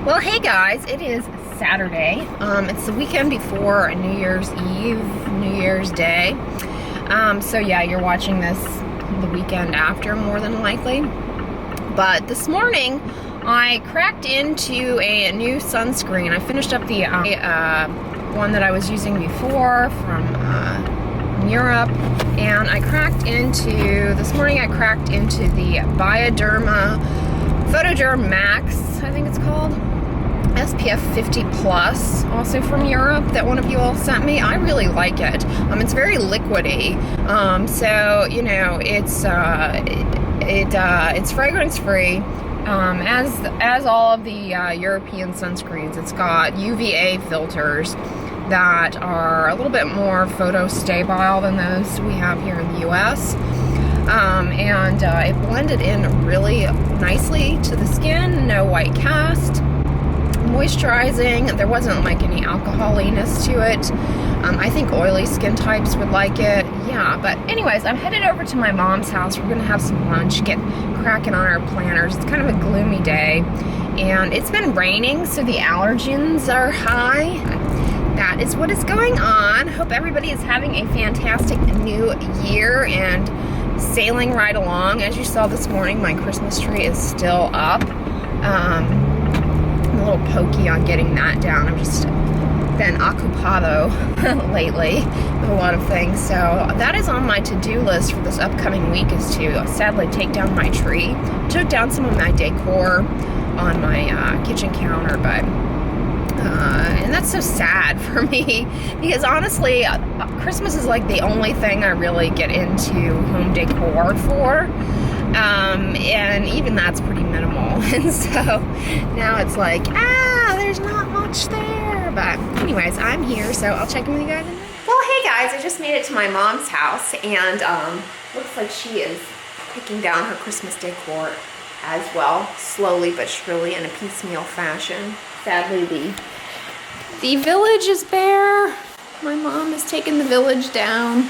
Well, hey guys, it is Saturday. It's the weekend before New Year's Eve, New Year's Day. So yeah, you're watching this the weekend after, more than likely. But this morning, I cracked into a new sunscreen. I finished up the one that I was using before from Europe, and this morning I cracked into the BIODERMA Photoderm Max, I think it's called. SPF 50 plus, also from Europe, that one of you all sent me. I really like it. It's very liquidy. So you know, it's fragrance free. As all of the European sunscreens, it's got UVA filters that are a little bit more photo stable than those we have here in the US. And it blended in really nicely to the skin, no white cast. Moisturizing, there wasn't like any alcoholiness to it. I think oily skin types would like it. Yeah, but anyways, I'm headed over to my mom's house. We're gonna have some lunch, get cracking on our planners. It's kind of a gloomy day, and it's been raining, so the allergens are high. That is what is going on. Hope everybody is having a fantastic new year and sailing right along. As you saw this morning, my Christmas tree is still up. I'm a little pokey on getting that down. I've just been occupado lately with a lot of things. So that is on my to-do list for this upcoming week, is to sadly take down my tree. Took down some of my decor on my kitchen counter, but and that's so sad for me, because honestly, Christmas is like the only thing I really get into home decor for. And even that's pretty minimal. And so now it's like, there's not much there. But anyways, I'm here, so I'll check in with you guys in a minute. Well, hey guys, I just made it to my mom's house, and looks like she is taking down her Christmas decor as well, slowly but surely, in a piecemeal fashion. Sadly, the village is bare. My mom has taken the village down.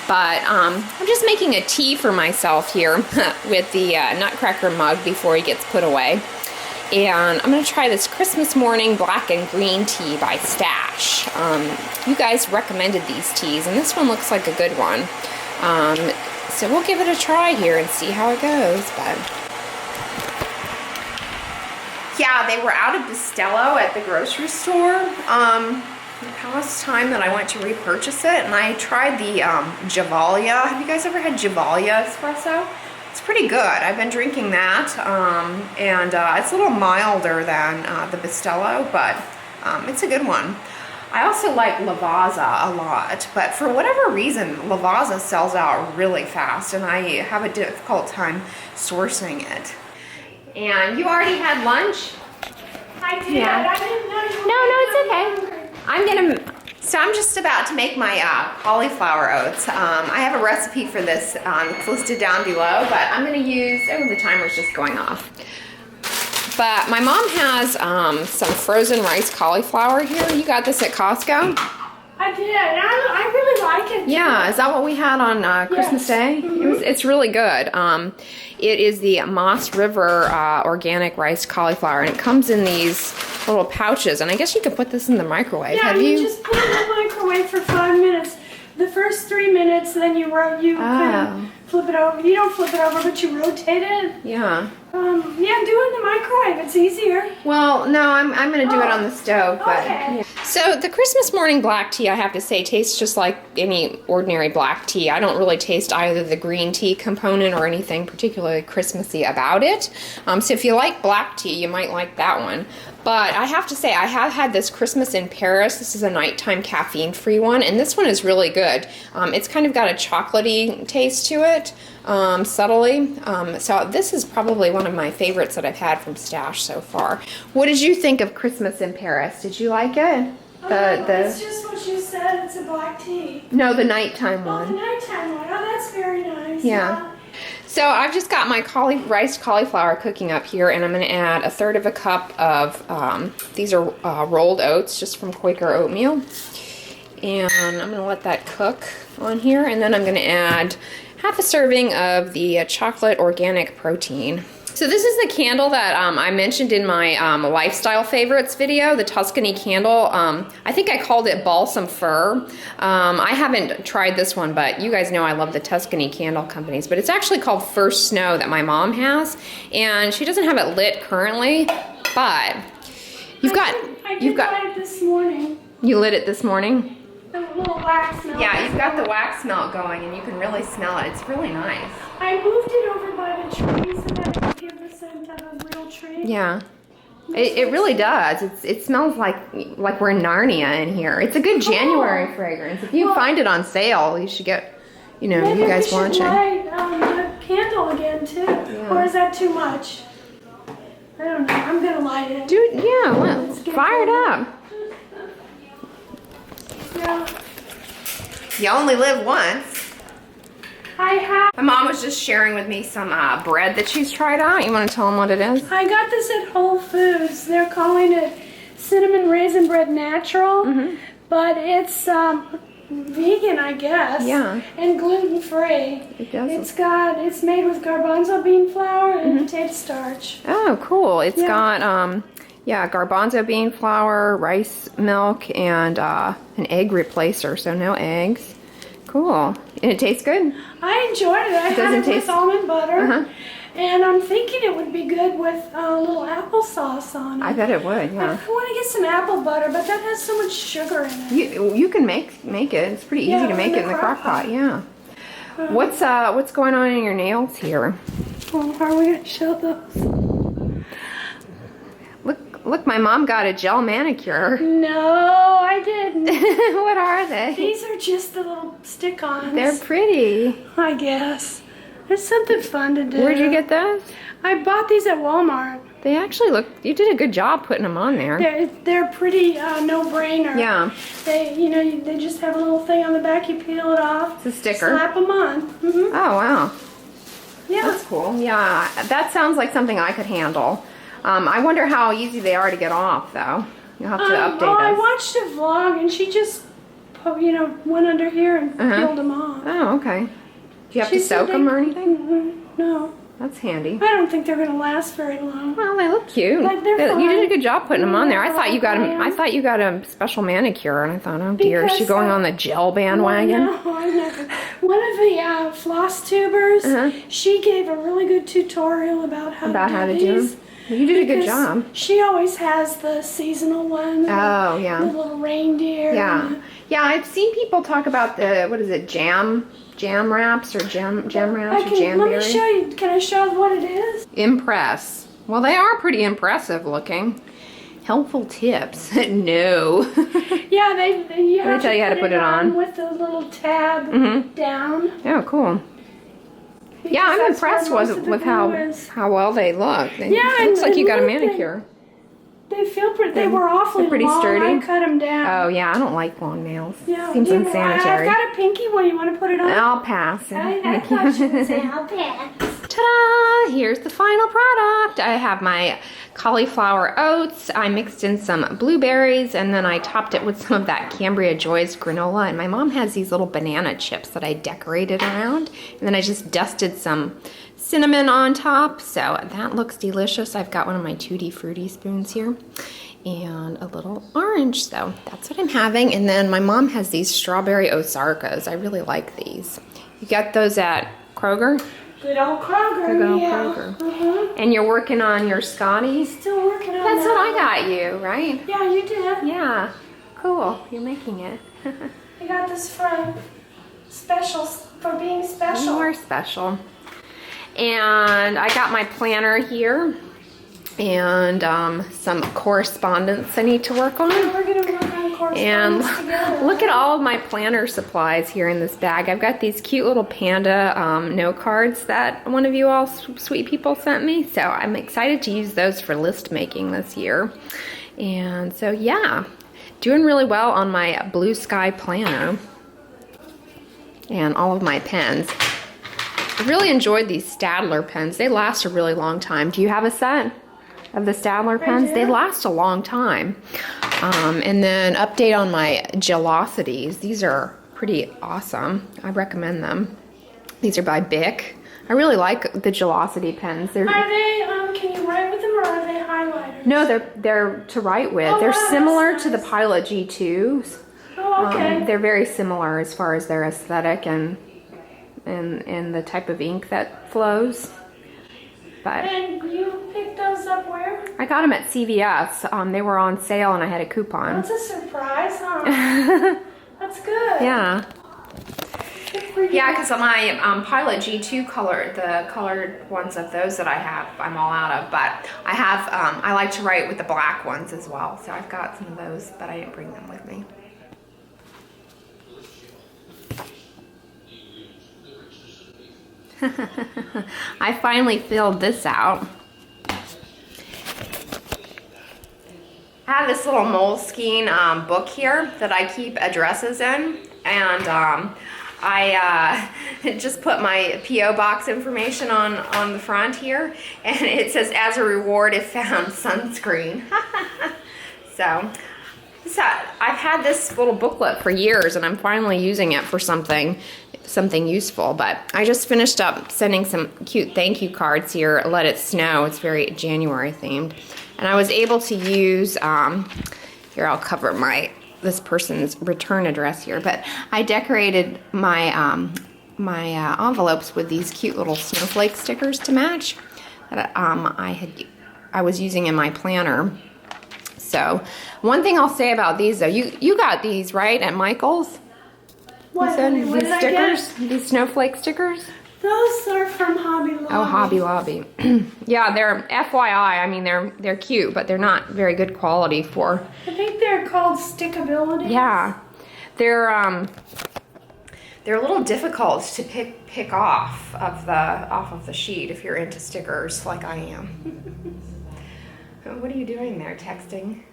But I'm just making a tea for myself here with the Nutcracker mug before he gets put away. And I'm going to try this Christmas morning black and green tea by Stash. You guys recommended these teas, and this one looks like a good one. So we'll give it a try here and see how it goes. But yeah, they were out of Bustelo at the grocery store. The past time that I went to repurchase it, and I tried the Javalia. Have you guys ever had Javalia espresso? It's pretty good. I've been drinking that, and it's a little milder than the Bustelo, but it's a good one. I also like Lavazza a lot, but for whatever reason, Lavazza sells out really fast, and I have a difficult time sourcing it. And you already had lunch? I did. Yeah. I didn't know you No, it's okay. I'm just about to make my cauliflower oats. I have a recipe for this. It's listed down below, but I'm going to use, the timer's just going off. But my mom has some frozen rice cauliflower here. You got this at Costco? I did. I really like it. Yeah, is that what we had on Christmas Day? Mm-hmm. It's really good. It is the Moss River organic rice cauliflower, and it comes in these little pouches, and I guess you could put this in the microwave. Yeah, you just put it in the microwave for 5 minutes. The first 3 minutes, then you kind of flip it over. You don't flip it over, but you rotate it. Yeah. Yeah, do it in the microwave. It's easier. Well, no, I'm going to do it on the stove. But okay. yeah. So the Christmas morning black tea, I have to say, tastes just like any ordinary black tea. I don't really taste either the green tea component or anything particularly Christmassy about it. So if you like black tea, you might like that one. But I have to say, I have had this Christmas in Paris. This is a nighttime caffeine-free one, and this one is really good. It's kind of got a chocolatey taste to it, subtly. So this is probably one of my favorites that I've had from Stash so far. What did you think of Christmas in Paris? Did you like it? It's just what you said. It's a black tea. No, the nighttime one. Oh, the nighttime one. Oh, that's very nice. Yeah. So I've just got my rice cauliflower cooking up here, and I'm going to add 1/3 cup of, these are rolled oats just from Quaker Oatmeal. And I'm going to let that cook on here, and then I'm going to add 1/2 serving of the chocolate organic protein. So this is the candle that I mentioned in my lifestyle favorites video, the Tuscany candle. I think I called it Balsam Fir. I haven't tried this one, but you guys know I love the Tuscany candle companies. But it's actually called First Snow that my mom has, and she doesn't have it lit currently. But I did light it this morning. You lit it this morning? The little wax melt. Yeah, you've got the wax melt going, and you can really smell it. It's really nice. I moved it over by the tree so that it could give the scent of a real tree. Yeah. It really does. It smells like we're in Narnia in here. It's a good January fragrance. If you find it on sale, you should get, you guys watching. Maybe we should light the candle again too. Yeah. Or is that too much? I don't know. I'm gonna light it. Dude, yeah, well, fire it up. Yeah. You only live once. I have. My mom was just sharing with me some bread that she's tried out. You want to tell them what it is? I got this at Whole Foods. They're calling it cinnamon raisin bread natural, but it's vegan, I guess. Yeah. And gluten free. It does. It's made with garbanzo bean flour and potato starch. Oh, cool! It's got garbanzo bean flour, rice milk, and an egg replacer. So no eggs. Cool. And it tastes good? I enjoyed it. I had it with almond butter. And I'm thinking it would be good with a little applesauce on it. I bet it would, yeah. I want to get some apple butter, but that has so much sugar in it. You can make it. It's pretty easy to make it in the crock pot, yeah. What's going on in your nails here? Well, are we going to show those? Look, my mom got a gel manicure. No, I didn't. What are they? These are just the little stick-ons. They're pretty. I guess. There's something fun to do. Where'd you get those? I bought these at Walmart. They actually you did a good job putting them on there. They're pretty no-brainer. Yeah. They just have a little thing on the back. You peel it off. It's a sticker. Slap them on. Oh, wow. Yeah. That's cool. Yeah, that sounds like something I could handle. I wonder how easy they are to get off, though. You'll have to update us. I watched a vlog, and she just, went under here and peeled them off. Oh, okay. Do you have to soak them or anything? No. That's handy. I don't think they're going to last very long. Well, they look cute. But they're fine. You did a good job putting them on there. I thought you got a special manicure, and I thought, oh dear, is she going on the gel bandwagon? No, I never. One of the floss tubers, she gave a really good tutorial about how to do them. You did a good job. She always has the seasonal ones. Oh, yeah. The little reindeer. Yeah. Yeah, I've seen people talk about the, jam wraps or jam wraps or jam Let me show you. Can I show what it is? Impress. Well, they are pretty impressive looking. Helpful tips. No. Yeah, they tell you how to put it on with the little tab down. Oh, cool. Because yeah, I'm impressed with how well they look. It looks like you got a manicure. They feel pretty. They were awfully pretty long. sturdy. I cut them down. Oh yeah, I don't like long nails. Yeah, seems unsanitary. I've got a pinky one. You want to put it on? I'll pass. I thought you would say I'll pass. Ta-da! Here's the final product. I have my cauliflower oats. I mixed in some blueberries, and then I topped it with some of that Cambria Joy's granola. And my mom has these little banana chips that I decorated around. And then I just dusted some cinnamon on top. So that looks delicious. I've got one of my Tutti Frutti spoons here. And a little orange. So that's what I'm having. And then my mom has these strawberry Osarkas. I really like these. You got those at Kroger? Good old Kroger. Good old Kroger. And you're working on your Scotties? Still working on That's what I got you, right? Yeah, you did. Yeah. Cool. You're making it. I got this from for being special. More special. And I got my planner here. And some correspondence I need to work on. Yeah, we're going to work on correspondence together. Look at all of my planner supplies here in this bag. I've got these cute little panda note cards that one of you all sweet people sent me. So I'm excited to use those for list making this year. And so yeah, doing really well on my Blue Sky planner. And all of my pens. I really enjoyed these Staedtler pens. They last a really long time. Do you have a set of the Staedtler pens? They last a long time. And then update on my Gelocities. These are pretty awesome. I recommend them. These are by Bic. I really like the Gelocity pens. Are they No, they're to write with. They're similar to the Pilot G2s. Oh, okay. They're very similar as far as their aesthetic and the type of ink that flows. But and you picked those up where? I got them at CVS. They were on sale and I had a coupon. That's a surprise, huh? That's good. Yeah. Yeah, because my Pilot G2 the colored ones of those that I have, I'm all out of. But I have, I like to write with the black ones as well. So I've got some of those, but I didn't bring them with me. I finally filled this out. I have this little Moleskine book here that I keep addresses in, and I just put my P.O. box information on the front here, and it says, as a reward if found, sunscreen. So I've had this little booklet for years, and I'm finally using it for something useful. But I just finished up sending some cute thank you cards here. Let It Snow. It's very January themed, and I was able to use here, I'll cover this person's return address here, but I decorated my my envelopes with these cute little snowflake stickers to match that I was using in my planner. So one thing I'll say about these though, you got these right at Michael's? What? These stickers? These snowflake stickers? Those are from Hobby Lobby. Oh, Hobby Lobby. Yeah, they're FYI. I mean, they're cute, but they're not very good quality for. I think they're called stickability. Yeah, they're a little difficult to pick off of the sheet if you're into stickers like I am. What are you doing there? Texting?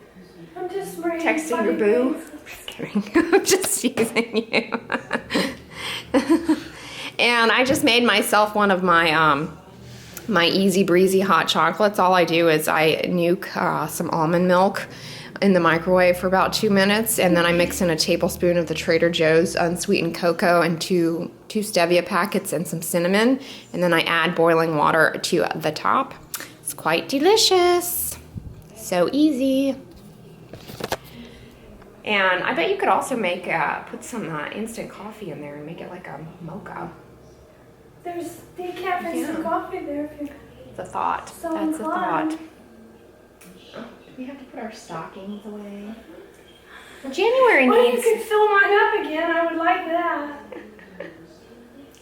I'm just reading. Texting your boo? Just kidding. I'm just teasing you. And I just made myself one of my my easy breezy hot chocolates. All I do is I nuke some almond milk in the microwave for about 2 minutes, and then I mix in a tablespoon of the Trader Joe's unsweetened cocoa and two stevia packets and some cinnamon, and then I add boiling water to the top. It's quite delicious. So easy. And I bet you could also make put some instant coffee in there and make it like a mocha. There's decaf and some coffee there. If you it's a thought. So That's inclined. a thought. Oh, we have to put our stockings away. Well, January well, needs. you could fill mine up again. I would like that.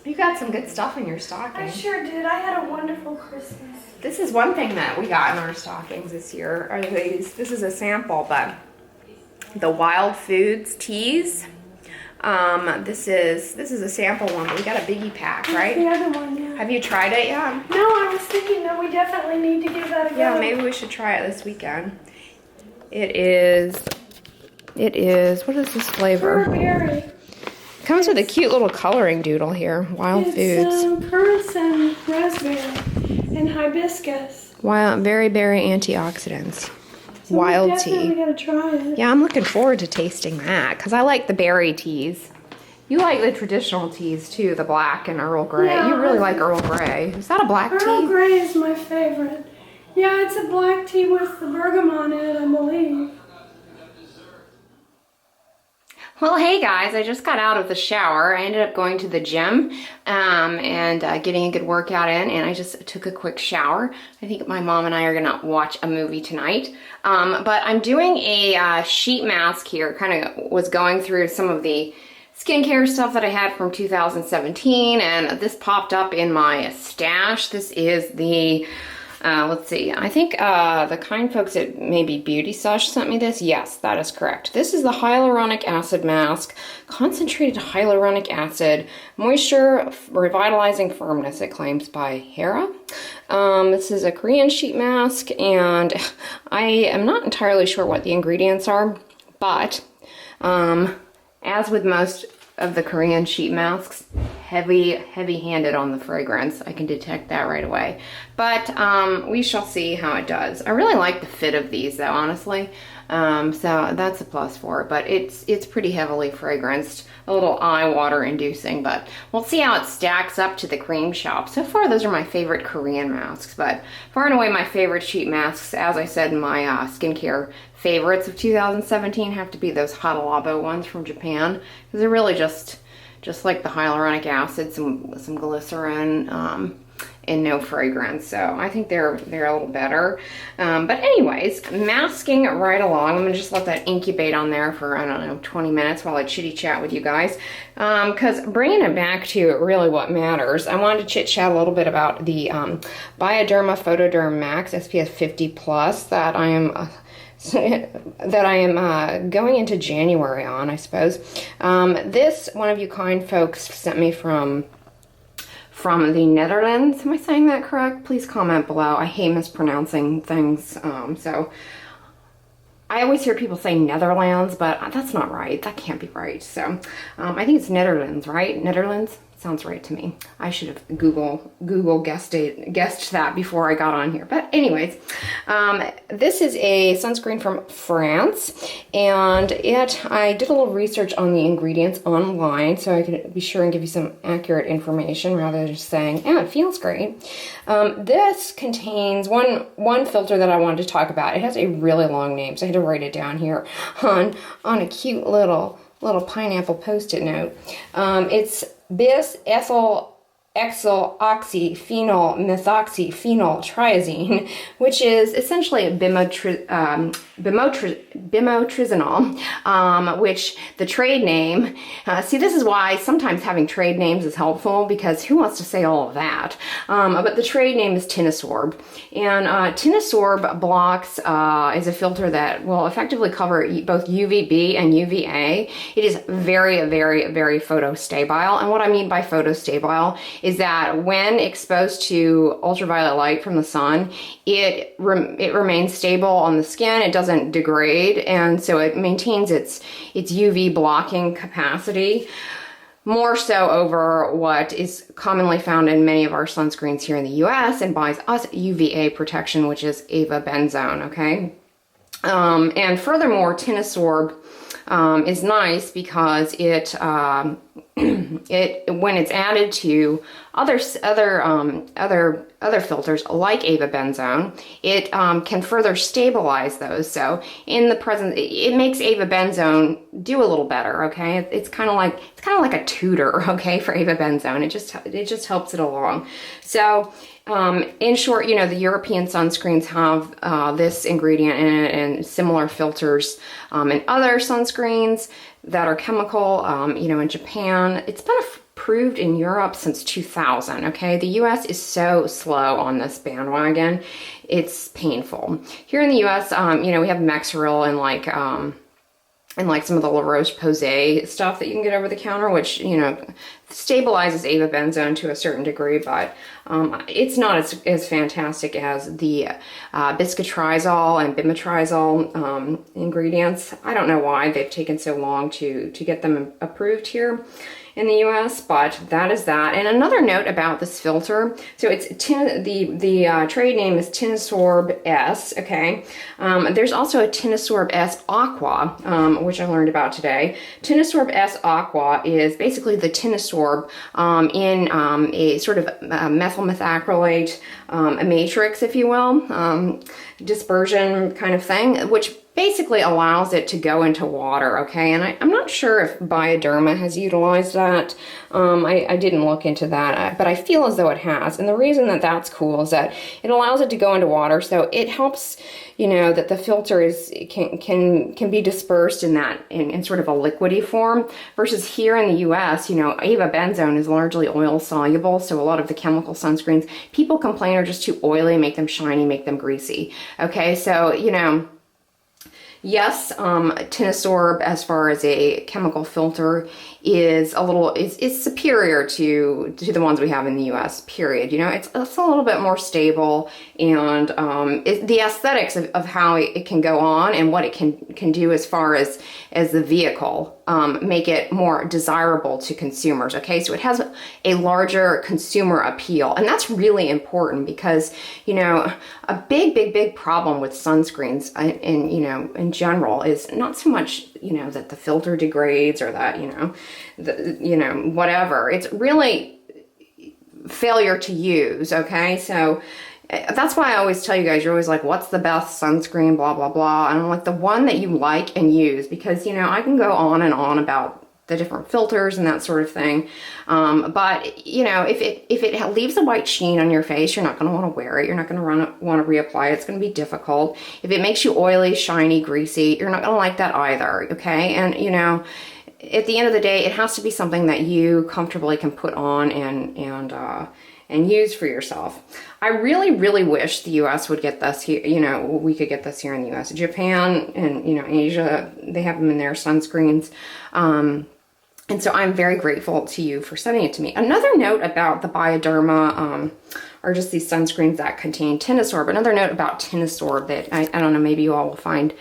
You got some good stuff in your stocking. I sure did. I had a wonderful Christmas. This is one thing that we got in our stockings this year. Are these? This is a sample, but the Wild Foods teas. This is a sample one, but we got a biggie pack, right? The other one, yeah. Have you tried it yet? No, I was thinking that we definitely need to give that a go. Yeah, maybe we should try it this weekend. It is, what is this flavor? Berry. It comes with a cute little coloring doodle here. Wild Foods. It's currants and raspberry and hibiscus. Wild, very berry antioxidants. So Wild we tea. definitely gotta try it. Yeah, I'm looking forward to tasting that because I like the berry teas. You like the traditional teas too, the black and Earl Grey. Yeah, You really like Earl Grey. Is that a black tea? Earl Grey is my favorite. Yeah, it's a black tea with the bergamot in it, I believe. Well, hey guys, I just got out of the shower. I ended up going to the gym and getting a good workout in, and I just took a quick shower. I think my mom and I are gonna watch a movie tonight. But I'm doing a sheet mask here. Kind of was going through some of the skincare stuff that I had from 2017, and this popped up in my stash. This is the let's see, I think the kind folks at maybe Beauty Sush sent me this. Yes, that is correct. This is the hyaluronic acid mask, concentrated hyaluronic acid, moisture revitalizing firmness, it claims, by Hera. This is a Korean sheet mask, and I am not entirely sure what the ingredients are, but as with most of the Korean sheet masks, heavy-handed on the fragrance. I can detect that right away. But we shall see how it does. I really like the fit of these though, honestly. So that's a plus for it, but it's pretty heavily fragranced, a little eye water inducing, but we'll see how it stacks up to the cream shop. So far, those are my favorite Korean masks, but far and away my favorite sheet masks, as I said in my skincare favorites of 2017, have to be those Hada Labo ones from Japan, because they're really just like the hyaluronic acid, some glycerin, and no fragrance. So I think they're a little better. But anyways, masking right along. I'm gonna just let that incubate on there for, I don't know, 20 minutes while I chitty chat with you guys. Because bringing it back to really what matters, I wanted to chit chat a little bit about the Bioderma Photoderm Max SPF 50 Plus that I am going into January on, I suppose. This, one of you kind folks sent me from the Netherlands. Am I saying that correct? Please comment below. I hate mispronouncing things. So I always hear people say Netherlands, but that's not right. That can't be right. So I think it's Netherlands, right? Netherlands? Sounds right to me. I should have Google guessed that before I got on here. But anyways, this is a sunscreen from France, and I did a little research on the ingredients online so I could be sure and give you some accurate information rather than just saying, yeah, it feels great. This contains one filter that I wanted to talk about. It has a really long name, so I had to write it down here on a cute little pineapple post-it note. It's bis-ethyl ethyl oxy phenol methoxyphenol triazine, which is essentially a bimotrizanol, which the trade name, see, this is why sometimes having trade names is helpful, because who wants to say all of that? But the trade name is Tinosorb, and Tinosorb blocks is a filter that will effectively cover both UVB and UVA. It is very, very, very photostabile, and what I mean by photostabile is that when exposed to ultraviolet light from the sun, it remains stable on the skin. It doesn't degrade, and so it maintains its UV blocking capacity, more so over what is commonly found in many of our sunscreens here in the US and buys us UVA protection, which is avobenzone, okay? And furthermore, Tinosorb is nice because it when it's added to other filters like avobenzone, it can further stabilize those. So in the present, it makes avobenzone do a little better. Okay, it's kind of like a tutor. Okay, for avobenzone, it just helps it along. So. In short, the European sunscreens have this ingredient in it and similar filters in other sunscreens that are chemical. In Japan, it's been approved in Europe since 2000. Okay, the U.S. is so slow on this bandwagon; it's painful. Here in the U.S., we have Mexeril and like some of the La Roche-Posay stuff that you can get over the counter, which, stabilizes avobenzone to a certain degree, but it's not as fantastic as the biscotrizol and bimetrizol ingredients. I don't know why they've taken so long to get them approved here in the US, but that is that. And another note about this filter, so it's the trade name is Tinosorb S, okay? There's also a Tinosorb S Aqua, which I learned about today. Tinosorb S Aqua is basically the Tinosorb in a sort of methyl methacrylate matrix, if you will, dispersion kind of thing, which basically allows it to go into water, okay? And I'm not sure if Bioderma has utilized that. I didn't look into that, but I feel as though it has. And the reason that that's cool is that it allows it to go into water, so it helps, that the filter can be dispersed in sort of a liquidy form, versus here in the US, avobenzone is largely oil soluble, so a lot of the chemical sunscreens people complain are just too oily, make them shiny, make them greasy. Okay, so yes, Tinosorb, as far as a chemical filter, is superior to the ones we have in the US, period. You know, it's a little bit more stable, and the aesthetics of how it can go on and what it can do as far as the vehicle make it more desirable to consumers. Okay, so it has a larger consumer appeal, and that's really important because, you know, a big problem with sunscreens in general is not so much, you know, that the filter degrades or that, whatever. It's really failure to use. Okay, so that's why I always tell you guys, you're always like, what's the best sunscreen, blah, blah, blah. And I'm like, the one that you like and use, because, you know, I can go on and on about the different filters and that sort of thing. But, you know, if it leaves a white sheen on your face, you're not going to want to wear it. You're not going to want to reapply it. It's going to be difficult. If it makes you oily, shiny, greasy, you're not going to like that either. Okay. And, you know, at the end of the day, it has to be something that you comfortably can put on and use for yourself. I really wish the US would get this here. You know, we could get this here in the US. Japan and, you know, Asia, they have them in their sunscreens. And so I'm very grateful to you for sending it to me. Another note about the Bioderma, or just these sunscreens that contain Tinosorb. Another note about Tinosorb that I don't know, maybe you all will find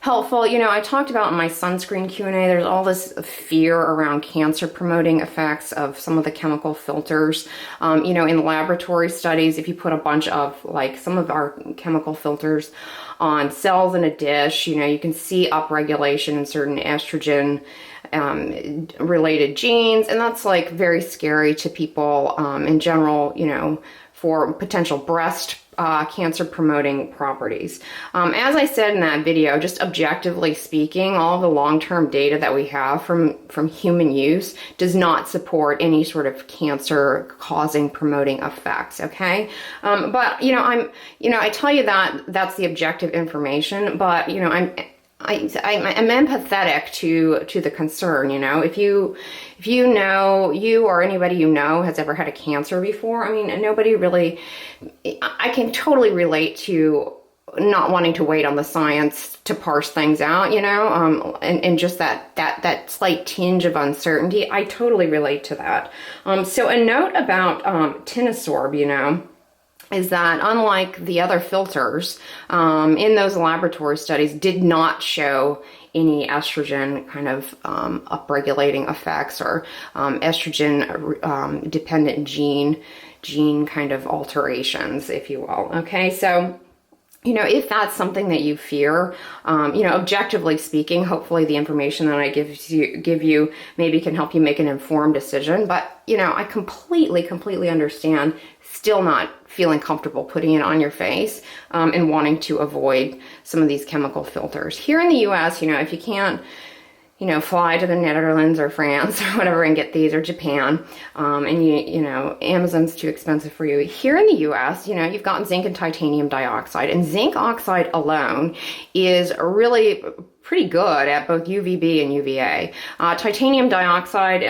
helpful. You know, I talked about in my sunscreen Q&A, there's all this fear around cancer promoting effects of some of the chemical filters. You know, in laboratory studies, if you put a bunch of, like, some of our chemical filters on cells in a dish, you know, you can see upregulation in certain estrogen related genes, and that's like very scary to people in general, you know, for potential breast cancer promoting properties. As I said in that video, just objectively speaking, all the long-term data that we have from human use does not support any sort of cancer causing promoting effects. Okay. But, you know, I tell you that that's the objective information, but, you know, I'm empathetic to the concern. You know, if you know, you or anybody you know has ever had a cancer before, I mean, nobody really, I can totally relate to not wanting to wait on the science to parse things out, you know, and just that slight tinge of uncertainty. I totally relate to that. So a note about Tinosorb, you know, is that unlike the other filters in those laboratory studies, did not show any estrogen kind of upregulating effects or estrogen dependent gene kind of alterations, if you will. Okay, so, you know, if that's something that you fear, you know, objectively speaking, hopefully the information that I give you maybe can help you make an informed decision. But, you know, I completely understand still not feeling comfortable putting it on your face and wanting to avoid some of these chemical filters. Here in the US, you know, if you can't, you know, fly to the Netherlands or France or whatever and get these, or Japan, and you know, Amazon's too expensive for you. Here in the US, you know, you've got zinc and titanium dioxide, and zinc oxide alone is really pretty good at both UVB and UVA. Titanium dioxide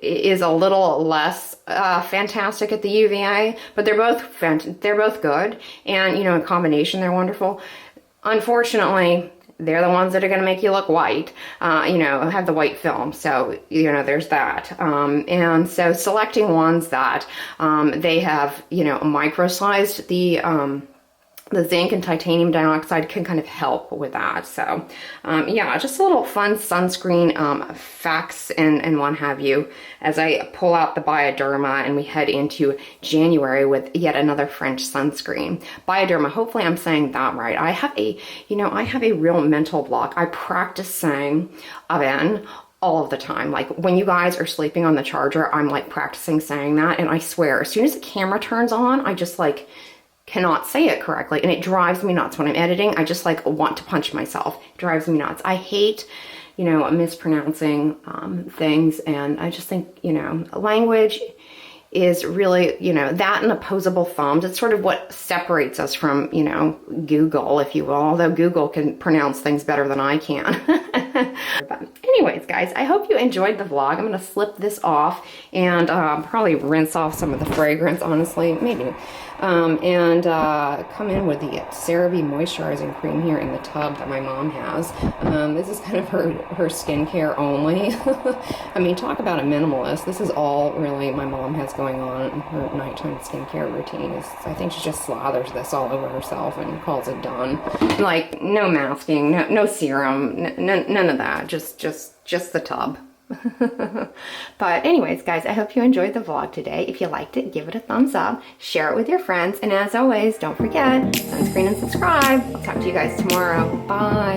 is a little less fantastic at the UVA, but they're both good, and, you know, in combination they're wonderful. Unfortunately, they're the ones that are going to make you look white, you know, have the white film. So, you know, there's that. And so selecting ones that they have, you know, microsized the zinc and titanium dioxide can kind of help with that. So, yeah, just a little fun sunscreen facts and what have you as I pull out the Bioderma and we head into January with yet another French sunscreen. Bioderma, hopefully I'm saying that right. I have a real mental block. I practice saying Aven all of the time. Like when you guys are sleeping on the charger, I'm like practicing saying that, and I swear as soon as the camera turns on, I just like cannot say it correctly, and it drives me nuts when I'm editing. I just like want to punch myself. It drives me nuts. I hate, you know, mispronouncing things, and I just think, you know, language is really, you know, that and opposable thumbs. It's sort of what separates us from, you know, Google, if you will, although Google can pronounce things better than I can. But anyways, guys, I hope you enjoyed the vlog. I'm going to slip this off and probably rinse off some of the fragrance, honestly, maybe. and come in with the CeraVe moisturizing cream here in the tub that my mom has. This is kind of her skincare only. I mean, talk about a minimalist. This is all really my mom has going on in her nighttime skincare routine. I think she just slathers this all over herself and calls it done. Like, no masking, no serum, none of that. Just the tub. But anyways, guys, I hope you enjoyed the vlog today. If you liked it, give it a thumbs up, share it with your friends, and as always, don't forget, sunscreen and subscribe. I'll talk to you guys tomorrow. Bye.